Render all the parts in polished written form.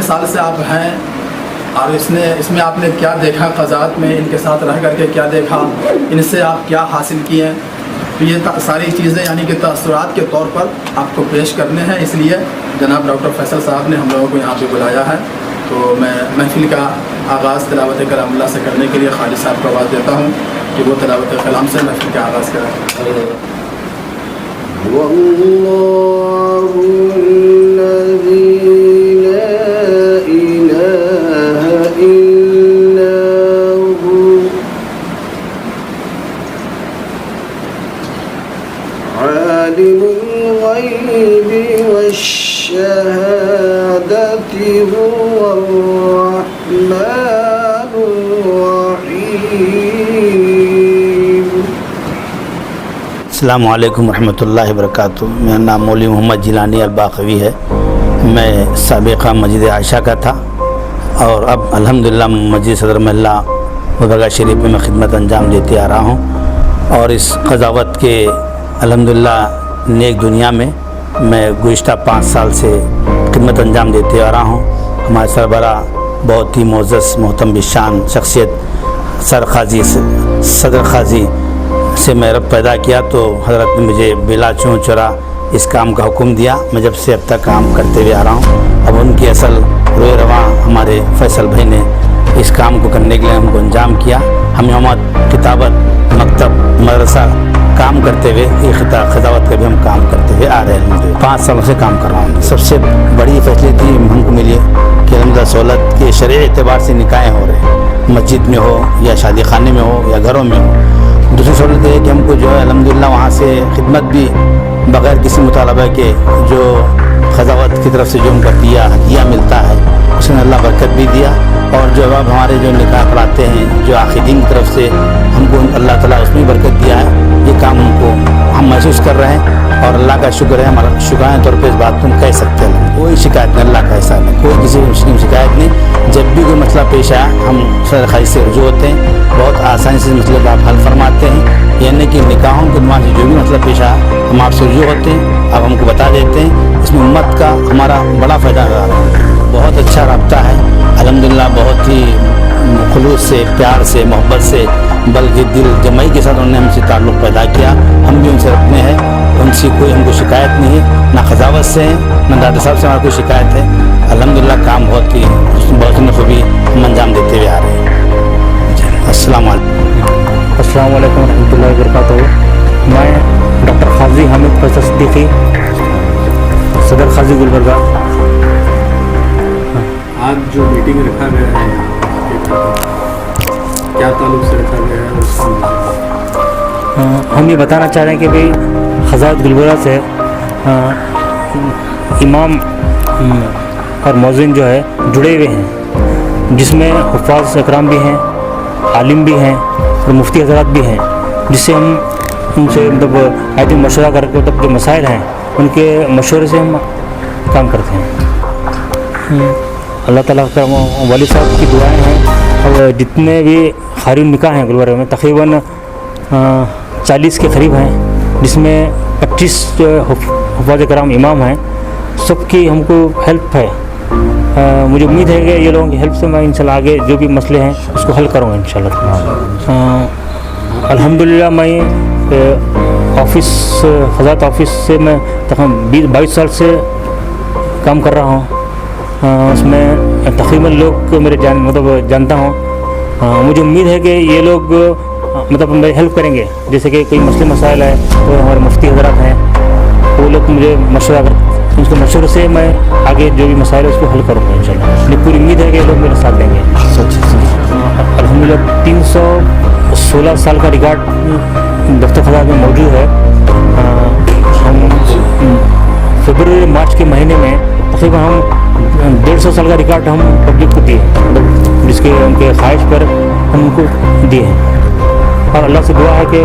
کتنے سال سے آپ ہیں اور اس میں آپ نے کیا دیکھا قضاءت میں، ان کے ساتھ رہ کر کے کیا دیکھا، ان سے آپ کیا حاصل کیے؟ تو یہ ساری چیزیں یعنی کہ تاثرات کے طور پر آپ کو پیش کرنے ہیں، اس لیے جناب ڈاکٹر فیصل صاحب نے ہم لوگوں کو یہاں پہ بلایا ہے۔ تو میں محفل کا آغاز تلاوت کلام اللہ سے کرنے کے لیے خالد صاحب کو آواز دیتا ہوں کہ وہ تلاوت کلام سے محفل کا آغاز کریں۔ واللہ الذی لا الہ الا هو عالم الغیب والشہادۃ هو الرحمن الرحیم۔ السلام علیکم ورحمۃ اللہ وبرکاتہ۔ میرا نام مولوی محمد جیلانی الباقوی ہے۔ میں سابقہ مسجد عائشہ کا تھا اور اب الحمدللہ مسجد صدر محلہ درگاہ شریف میں خدمت انجام دیتے آ رہا ہوں، اور اس قضاوت کے الحمدللہ نیک دنیا میں میں گزشتہ 5 سال سے خدمت انجام دیتے آ رہا ہوں۔ ہمارے سربراہ بہت ہی معزز محترم بشان شخصیت صدر قاضی سے میں رب پیدا کیا، تو حضرت نے مجھے بلا چون چرا اس کام کا حکم دیا۔ میں جب سے اب تک کام کرتے ہوئے آ رہا ہوں۔ اب ان کی اصل روئے رواں ہمارے فیصل بھائی نے اس کام کو کرنے کے لیے ہم کو انجام کیا۔ ہم یہاں کتابت مکتب مدرسہ کام کرتے ہوئے یہ خطاوت کا بھی ہم کام کرتے ہوئے آ رہے ہیں۔ 5 سالوں سے کام کر رہا ہوں۔ سب سے بڑی فیسلٹی ہم کو ملی کہ الحمدللہ سہولت کے شرعی اعتبار سے نکاحیں ہو رہے ہیں، مسجد میں ہو یا شادی خانے میں ہو یا گھروں میں ہو۔ دوسری سہولت یہ ہے کہ ہم کو جو ہے الحمدللہ وہاں سے خدمت بھی بغیر کسی مطالبہ کے جو قضاوت کی طرف سے جو ہم کو ہدیہ ملتا ہے اس میں اللہ برکت بھی دیا، اور جو اب ہمارے جو نکاح پڑھاتے ہیں جو عاقدین کی طرف سے ہم کو اللہ تعالیٰ اس میں برکت دیا ہے۔ یہ کام ہم کو ہم محسوس کر رہے ہیں، اور اللہ کا شکر ہے، ہمارا شکرانہ طور پہ اس بات کو ہم کہہ سکتے ہیں۔ کوئی شکایت نہیں، اللہ کا احسان ہے، کوئی کسی کی شکایت نہیں۔ جب بھی کوئی مسئلہ پیش آیا ہم صدر قاضی سے رجوع ہوتے ہیں، بہت آسانی سے مسئلے کا حل فرماتے ہیں۔ یعنی کہ نکاحوں کے عنوان سے جو بھی مسئلہ پیش آیا ہم آپ سے رجوع ہوتے ہیں، آپ ہم کو بتا دیتے ہیں۔ اس میں امت کا ہمارا بڑا فائدہ رہا ہے، بہت اچھا رابطہ ہے الحمدللہ، بہت ہی خلوص سے، پیار سے، محبت سے، بلکہ دل جمعی کے ساتھ انہوں نے ہم سے تعلق پیدا کیا، ہم بھی ان سے رکھنے ہیں۔ ان سے کوئی ہم کو شکایت نہیں ہے، نہ قضاوت سے ہے، نہ ڈاکٹر صاحب سے ہمارا کوئی شکایت ہے۔ الحمدللہ کام بہت ہی خوبی ہم انجام دیتے ہوئے آ رہے ہیں۔ السلام علیکم۔ السلام علیکم ورحمۃ اللہ وبرکاتہ۔ میں ڈاکٹر قاضی حامد فیصل صدیقی، صدر قاضی گلبرگہ۔ آج جو میٹنگ رکھا گیا ہے کیا تعلق سے رکھا گیا ہے؟ ہم یہ بتانا چاہ رہے ہیں کہ بھئی قضاوت گلبرگہ سے امام اور مؤذن جو ہے جڑے ہوئے ہیں، جس میں حفاظ اکرام بھی ہیں، عالم بھی ہیں اور مفتی حضرات بھی ہیں، جس سے ہم ان سے مطلب آیت مشورہ کر کے مطلب جو مسائل ہیں ان کے مشورے سے ہم کام کرتے ہیں۔ اللہ تعالیٰ کا والد صاحب کی دعائیں ہیں، اور جتنے بھی خارج نکاح ہیں گلبرگہ میں تقریباً 40 کے قریب ہیں، جس میں 25 حفاظ کرام امام ہیں، سب کی ہم کو ہیلپ ہے۔ مجھے امید ہے کہ یہ لوگوں کی ہیلپ سے میں انشاءاللہ آگے جو بھی مسئلے ہیں اس کو حل کروں گا انشاءاللہ۔ الحمدللہ میں قضاوت آفس سے میں تقریباً 22 سال سے کام کر رہا ہوں۔ اس میں تقریباً لوگ میرے جانتا ہوں۔ مجھے امید ہے کہ یہ لوگ مطلب میری ہیلپ کریں گے، جیسے کہ کوئی مسئلے مسائل ہے تو ہمارے مفتی حضرات ہیں، وہ لوگ مجھے مشورہ کرتے ہیں، اس کے مشورے سے میں آگے جو بھی مسائل ہے اس کو حل کروں گا انشاءاللہ۔ مجھے پوری امید ہے کہ یہ لوگ میرے ساتھ دیں گے۔ الحمدللہ 316 سال کا ریکارڈ دفتر خزانہ میں موجود ہے۔ ہم فروری مارچ کے مہینے میں تقریباً ہم 150 سال کا ریکارڈ ہم پبلک کو دیے، جس کے ان کے خواہش پر ہم ان کو دیے ہیں، اور اللہ سے دعا ہے کہ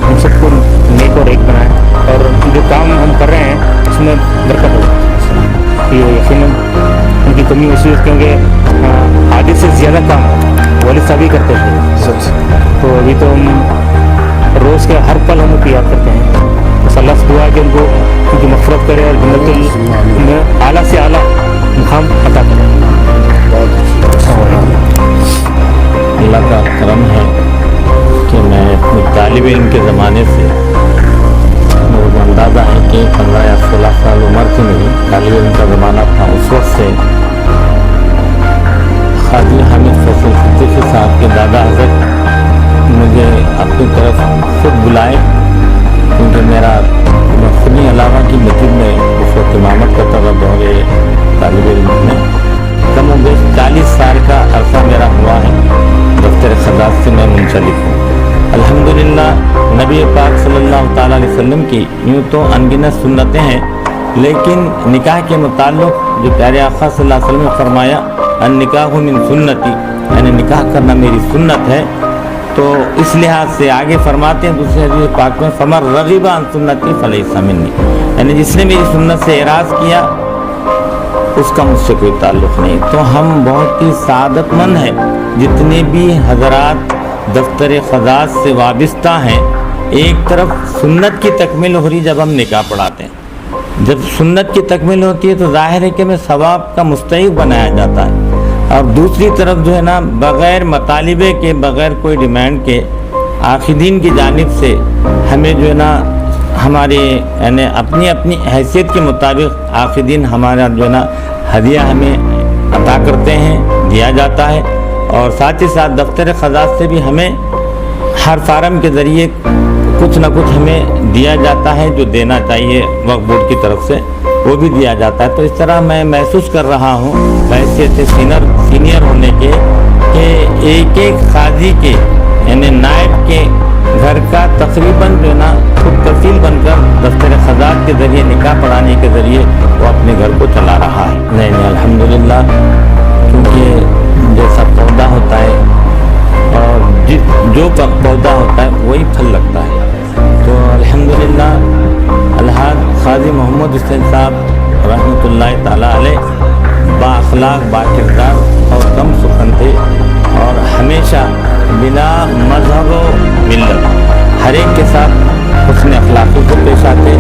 ہم سب کو نیک اور ایک بنائیں، اور جو کام ہم کر رہے ہیں اس میں برکت ہو۔ یہ یقیناً ان کی کمی محسوس، کیونکہ آدھے سے زیادہ کام والد صاحب ہی کرتے تھے، تو ابھی تو ہم روز کے ہر پل ہم کو یاد کرتے ہیں۔ بس اللہ سے دعا ہے کہ ان کو ان کی مغفرت کرے اور جنت میں اعلیٰ سے اعلیٰ مقام ज़माना था, उस वक्त से ख्वाजा हामिद फैसल सिद्दीकी साहब के दादा हज़रत मुझे अपनी तरफ खुद बुलाए, क्योंकि मेरा मखनी अलावा की मस्जिद में उस वक्त इमामत करता था दौरे तालिब इल्म में। कम व बेश 40 साल का अरसा मेरा हुआ है दफ्तर ख़ज़ात से मैं मुंसलिक हूँ। अल्हम्दुलिल्लाह नबी पाक सल्लल्लाहु ताला अलैहि वसल्लम की यूँ तो अनगिनत सुन्नतें हैं, लेकिन निकाह के मुताल्लिक़ जो प्यारे आक़ा सल्लल्लाहु अलैहि वसल्लम ने फरमाया अन निकाहु मिन सुन्नती, यानी निकाह करना मेरी सुन्नत है, तो इस लिहाज से आगे फरमाते हैं दूसरे हदीस पाक में फमर रग़िबा अन सुन्नती फलैसा मिन्नी, यानी जिसने मेरी सुन्नत से एराज़ किया उसका मुझसे कोई ताल्लुक़ नहीं। तो हम बहुत ही सादतमंद हैं, जितने भी हज़रात दफ्तर ख़ज़ात से वाबस्ता हैं। एक तरफ सुन्नत की तकमील हो रही जब हम निकाह पढ़ाते हैं, जब सुन्नत की तकमील होती है तो ज़ाहिर है कि हमें सवाब का मुस्तहिक़ बनाया जाता है, और दूसरी तरफ जो है ना बग़ैर मतालिबे के, बग़ैर कोई डिमांड के आक़िदीन की जानिब से हमें जो है ना हमारे यानी अपनी अपनी हैसियत के मुताबिक आक़िदीन हमारा जो है ना हदिया हमें अता करते हैं, दिया जाता है। और साथ ही साथ दफ्तर ख़ज़ात से भी हमें हर फारम के ज़रिए कुछ ना कुछ हमें दिया जाता है, जो देना चाहिए वक्फ बोर्ड की तरफ से वो भी दिया जाता है। तो इस तरह मैं महसूस कर रहा हूँ हैसियत सीनियर होने के कि एक एक काजी के यानी नायब के घर का तकरीबन जो है ना खुद कफील बनकर दफ्तर ख़ज़ात के ज़रिए निकाह पढ़ाने के ज़रिए वो अपने घर को चला रहा है। नहीं अल्हम्दुलिल्लाह, क्योंकि जैसा पौधा होता है और जो पौधा होता है वही फल लगता है। तो अल्हम्दुलिल्लाह अलहाज क़ाज़ी मोहम्मद हुसैन साहब रहमतुल्लाह ताला अलैह बाअख़लाक़, बाकिरदार और कम सुखन थे, और हमेशा बिना मज़हब व मिल्लत हर एक के साथ हुस्न अखलाक़ी से पेश आते,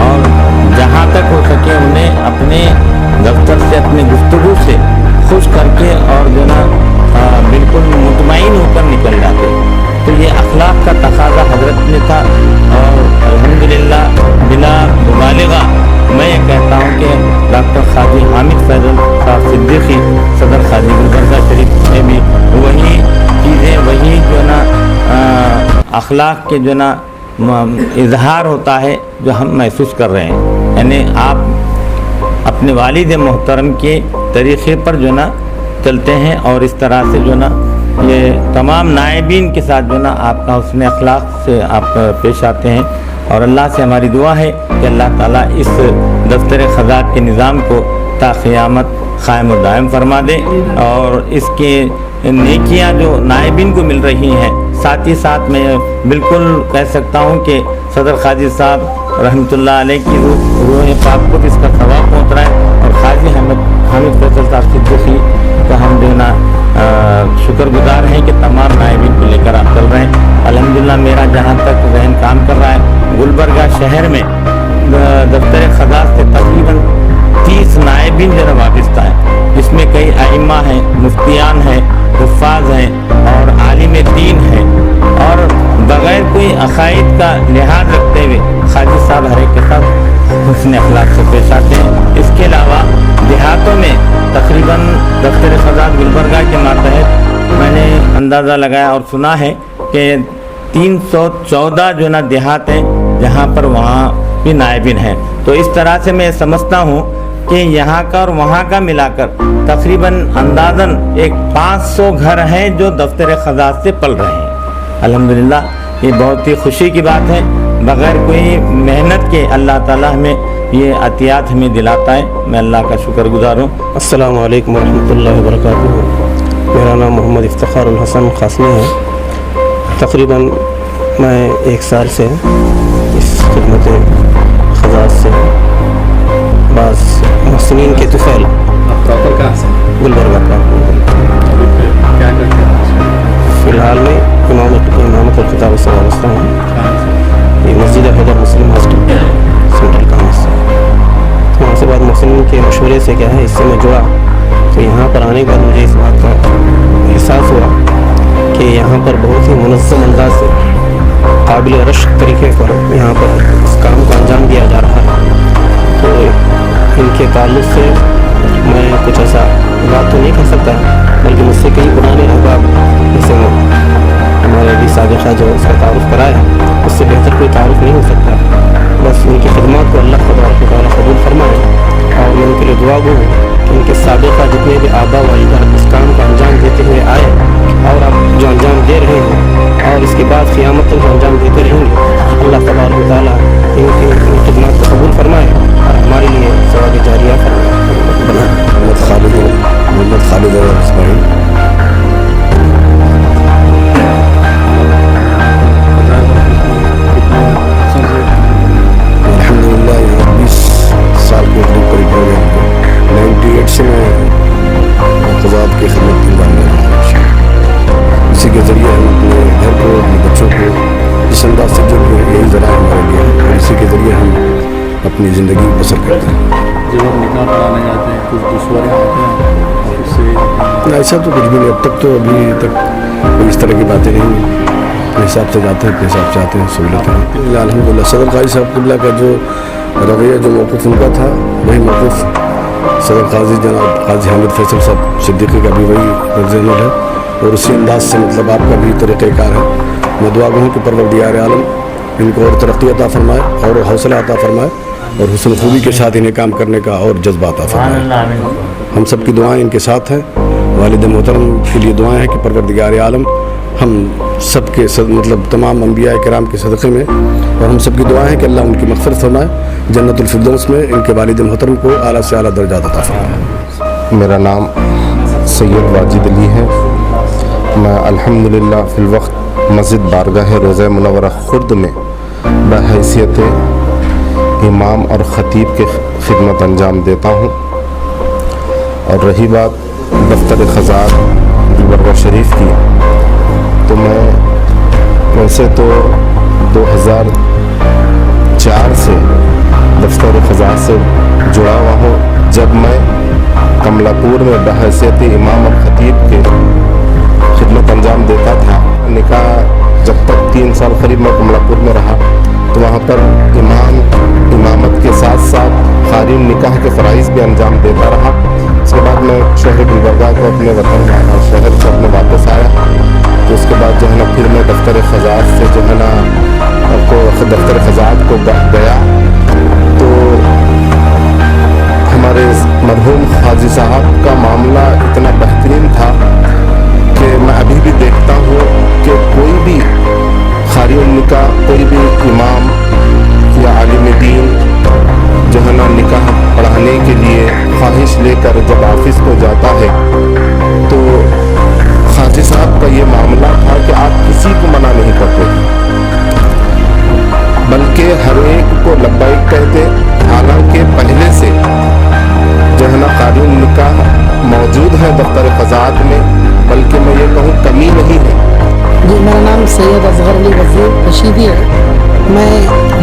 और जहाँ तक हो सके उन्हें अपने दफ्तर से, अपने गुफ्तगू से खुश करके और जो ना बिल्कुल मुतमईन होकर निकल जाते। तो ये अखलाक़ का तकाज़ा हज़रत में था, और अल्हम्दुलिल्लाह बिला मुबालिगा मैं ये कहता हूँ कि डॉक्टर ख़ाजी हामिद फैज़ल साहब सिद्दीकी सदर ख़ाजी गुलबर्गा शरीफ में भी वही चीज़ें, वही जो ना अखलाक़ के जो ना इजहार होता है जो हम महसूस कर रहे हैं। यानी आप अपने वालिद मोहतरम के तरीक़े पर जो ना चलते हैं, और इस तरह से जो ना ये तमाम नायबीन के साथ जो ना आपका हुस्न अखलाक़ से आप पेश आते हैं। और अल्लाह से हमारी दुआ है कि अल्लाह ताला इस दफ्तर ख़ज़ात के निज़ाम को ता क़यामत क़ायम और दायम फरमा दे, और इसके नेकियां जो नायबीन को मिल रही हैं, साथ ही साथ मैं बिल्कुल कह सकता हूं कि सदर क़ाज़ी साहब रहमतुल्लाह अलैह की रूह पाक को इसका सवाब पहुँच रहा है, और क़ाज़ी हामिद फैसल साहब सिद्दीकी का हम जो ना शुक्रगुजार हैं कि तमाम नायबीन को लेकर आप चल रहे हैं। अल्हम्दुलिल्लाह मेरा जहाँ तक ज़हन काम कर रहा है, गुलबर्गा शहर में दफ्तर ख़ज़ात से तकरीबन 30 नायबीन जो वाबस्ता है, जिसमें कई आइम्मा हैं, मुफ्तियान हैं, हुफ़्फ़ाज़ हैं और आलिम दीन हैं, और बग़ैर कोई अक़ाइद का लिहाज रखते हुए क़ाज़ी साहब हर एक के साथ हुस्न अखलाक़ से पेश आते हैं। इसके अलावा देहातों में तकरीबन दफ्तर ख़ज़ात गुलबर्गा के मातहत मैंने अंदाज़ा लगाया और सुना है कि 314 जो ना देहात हैं जहाँ पर वहाँ भी नायबीन हैं। तो इस तरह से मैं समझता हूँ कि यहाँ का और वहाँ का मिलाकर तकरीबन अंदाज़न एक 500 घर हैं जो दफ्तर ख़ज़ात से पल रहे हैं। अल्हम्दुलिल्लाह ये बहुत ही खुशी की बात है, बग़ैर कोई मेहनत के अल्लाह ताला हमें ये अतियात हमें दिलाता है। मैं अल्लाह का शुक्रगुजार हूँ। अस्सलामु अलैकुम वरहमतुल्लाहि वबरकातुहू। मेरा नाम मोहम्मद इफ्तिखारुल हसन क़ासमी है। तकरीबन मैं 1 साल से इस खिदमत ख़ज़ात से बाज़ मुहसिनीन के तुफ़ैल आप प्रॉपर कहाँ से? गुलबर्गा का क्या करते हैं? फ़िलहाल में इमामत और खिताब से वाबस्ता हूँ। ये मस्जिद हैदर मुस्लिम हॉस्टल सेंट्रल कामस से, तो वहाँ से बाद मुहसिनीन के मशवरे से क्या है इससे मैं जुड़ा। तो यहाँ पर आने के बाद मुझे इस बात का एहसास हुआ कि यहाँ पर बहुत ही मुनज़्ज़म अंदाज से काबिल रश्क तरीके पर यहाँ पर इस काम को अंजाम दिया जा रहा है। तो इनके ताल्लुक़ से मैं कुछ ऐसा बात तो नहीं कर सकता, बल्कि मुझसे कई पुराने अहबाब जैसे हमारे अभी साबिक़ा जो उसका तारुफ़ कराया, उससे बेहतर कोई तारुफ़ नहीं हो सकता। बस उनकी खिदमत को अल्लाह तबारक व तआला कबूल फरमाए, और मैं उनके लिए दुआ गो हूँ कि उनके साबिक़ा जितने भी आबा व अजदाद इस काम को अंजाम देते हुए आए और अब जो अंजाम दे रहे हैं और इसके बाद क़यामत तक जो अंजाम देते रहेंगे, अल्लाह तबारक व तआला इनकी खिदमत को कबूल फरमाए और हमारे लिए सवाब जारिया फरमाए। मोहम्मद खालिद इस्माइल। अल्हम्दुलिल्लाह 20 साल के करीब हो गए हमको। 98 से मैं क़ज़ात की खिदमत अंजाम दे रहा हूँ। इसी के ज़रिए हम अपने घर को, अपने बच्चों को जिस अंदाज से जो भी यही ज़रा हमारे लिए है, और इसी के ज़रिए हम अपनी ज़िंदगी बसर करते हैं। जब आप निकाह पढ़ाने जाते हैं कुछ दुश्वारें आते हैं उससे? ऐसा तो कुछ भी नहीं, अब तक तो अभी तक कोई इस तरह की बातें नहीं हुई। अपने हिसाब से जाते हैं, अपने हिसाब से आते हैं, सहूलत है अल्हम्दुलिल्लाह। सदर काजी साहब क़िबला का जो रवैया, जो मौक़िफ़ उनका था, वही मौक़िफ़ सदर काजी जनाब काजी हामिद फैसल साहब सिद्दीक़ी का भी वही रज़ है, और उसी अंदाज से मतलब आपका भी तरीक़ेकार है। मैं दुआ गो हूँ कि परवरदिगार आलम इनको और तरक्की अता फ़रमाए और हौसला अता फ़रमाए और हुस्न खूबी के साथ इन्हें काम करने का और जज्बा अता फ़रमाए। हम सब की दुआएं इनके साथ हैं। वालिद मोहतरम के लिए दुआएं हैं कि परवरदिगार आलम हम सब के मतलब तमाम अंबिया किराम के सदक़े में, और हम सब की दुआएं हैं कि अल्लाह उनकी मग़फ़िरत फ़रमाए, जन्नतुल फ़िरदौस में इनके वालिद मोहतरम को आला से आला दर्जात अता फ़रमाए। मेरा नाम सैयद वाजिद अली है। मैं अल्हम्दुलिल्लाह फ़िलवक्त मस्जिद बारगाह रोज़ा मुनव्वरा खुर्द में बहैसियत इमाम और ख़तीब की खिदमत अंजाम देता हूँ। और रही बात दफ्तर ख़ज़ात गुलबर्गा शरीफ की, तो मैं वैसे तो 2004 से दफ्तर ख़ज़ात से जुड़ा हुआ हूँ। जब मैं कमलापुर में बहैसियत इमाम और ख़तीब के खिदमत अंजाम देता था, निकाह जब तक 3 साल करीब मैं कमलापुर में रहा, तो वहाँ पर इमामत के साथ साथ क़ारीन निकाह के फ़राइज़ भी अंजाम देता रहा। उसके बाद मैं शहर गुलबर्गा को अपने वतन और शहर से अपने वापस आया, तो उसके बाद जो है ना फिर मैं दफ्तर ख़ज़ात से जो है ना दफ्तर ख़ज़ात को गया, तो हमारे मरहूम क़ाज़ी साहब का मामला इतना बेहतरीन था कि मैं अभी भी देखता हूँ कि कोई भी क़ारीन निकाह, कोई भी इमाम या आलिम दीन जो है ना निकाह पढ़ाने के लिए ख्वाहिश लेकर जब ऑफिस को जाता है, तो क़ाज़ी साहब का ये मामला था कि आप किसी को मना नहीं करते, बल्कि हर एक को लब्बैक कहते। हालांकि पहले से जो है ना क़ारीन निकाह मौजूद है दफ्तर क़ज़ात में, बल्कि मैं ये कहूँ कमी नहीं है। जी, मेरा नाम सैयद असगर अली वज़ीर रशीदी है। मैं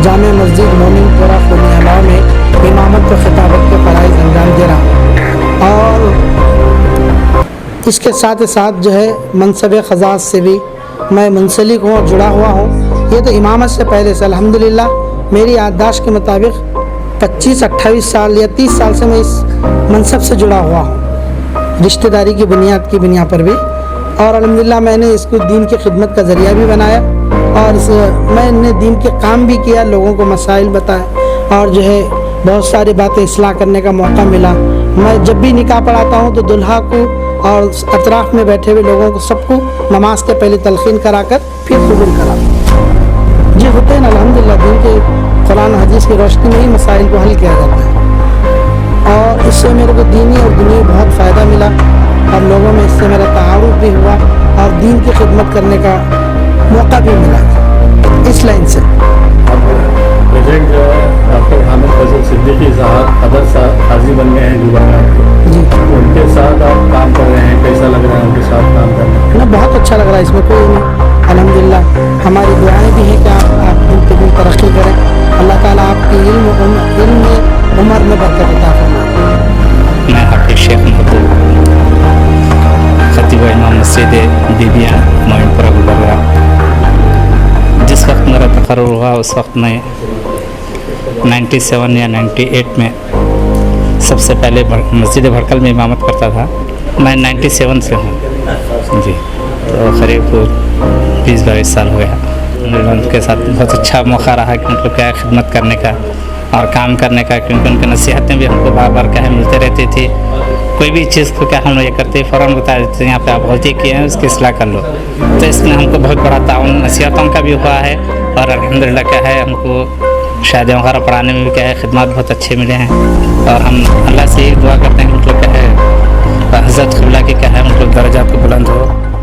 जामे मस्जिद मोमिनपुरा खुनियाला में इमामत व खिताबत के फ़राइज़ अंजाम दे रहा हूँ, और इसके साथ ही साथ जो है मनसब ख़ज़ात से भी मैं मुंसलिक हूँ और जुड़ा हुआ हूँ। ये तो इमामत से पहले से अल्हम्दुलिल्लाह मेरी याददाश्त के मुताबिक 25-28 साल या 30 साल से मैं इस मनसब से जुड़ा हुआ हूँ, रिश्तेदारी की बुनियाद पर भी। और अल्हम्दुलिल्लाह मैंने इसको दीन की खिदमत का ज़रिया भी बनाया, और मैंने दीन के काम भी किया, लोगों को मसाइल बताए, और जो है बहुत सारी बातें इस्लाह करने का मौका मिला। मैं जब भी निकाह पढ़ाता हूँ तो दुल्हा को और अतराफ़ में बैठे हुए लोगों को सबको नमाज के पहले तलक़ीन कराकर फिर कबूल करा। जी होते हैं अल्हम्दुलिल्लाह, दीन के कुरान हदीस की रोशनी में ही मसाइल को हल किया जाता है, और इससे मेरे को दीनी और दुनिया बहुत फ़ायदा मिला, और लोगों में इससे मेरा तारुफ भी हुआ और दीन की खिदमत करने का मौका भी मिला इस लाइन से। प्रेजेंट डॉक्टर हामिद फैसल सिद्दीकी साहब अदर काजी बन गए हैं गुलबर्गा के, जी उनके साथ आप काम कर रहे हैं, कैसा लग रहा है उनके साथ काम करना? ना बहुत अच्छा लग रहा है, इसमें कोई नहीं। अल्हम्दुलिल्लाह हमारी दुआएं भी हैं कि आप दिन तरक्की करें, अल्लाह ताला आपकी इल्म में उम्र में बरकत अता फरमाए। मैं हाफिज़ शेख महबूब खतीब इमाम मस्जिद दीबिया मोइनपुरा गुलबर्गा। जिस वक्त मेरा तकर्रुर हुआ उस वक्त मैं 97 या 98 में सबसे पहले मस्जिद भड़कल में इमामत करता था। मैं 97 से हूँ जी, तो करीब 20-22 साल हो गया। उनके साथ बहुत अच्छा मौका रहा कि उनको क्या खिदमत करने का और काम करने का, क्योंकि उनकी नसीहतें भी हमको बार बार क्या है मिलते रहती थी। कोई भी चीज़ को क्या हम ये करते फ़ौरन बता देते हैं यहाँ पे आप गलती किए हैं, उसकी इस्लाह कर लो। तो इसमें हमको बहुत बड़ा ताउन नसीहतों का भी हुआ है और अल्हम्दुलिल्लाह क्या है हमको शादियों वगैरह पढ़ाने में भी क्या है खिदमत बहुत अच्छे मिले हैं। और हम अल्लाह से यही दुआ करते हैं कि मतलब क्या है हज़रत क़िबला की क्या है मतलब दर्जात को बुलंद हो।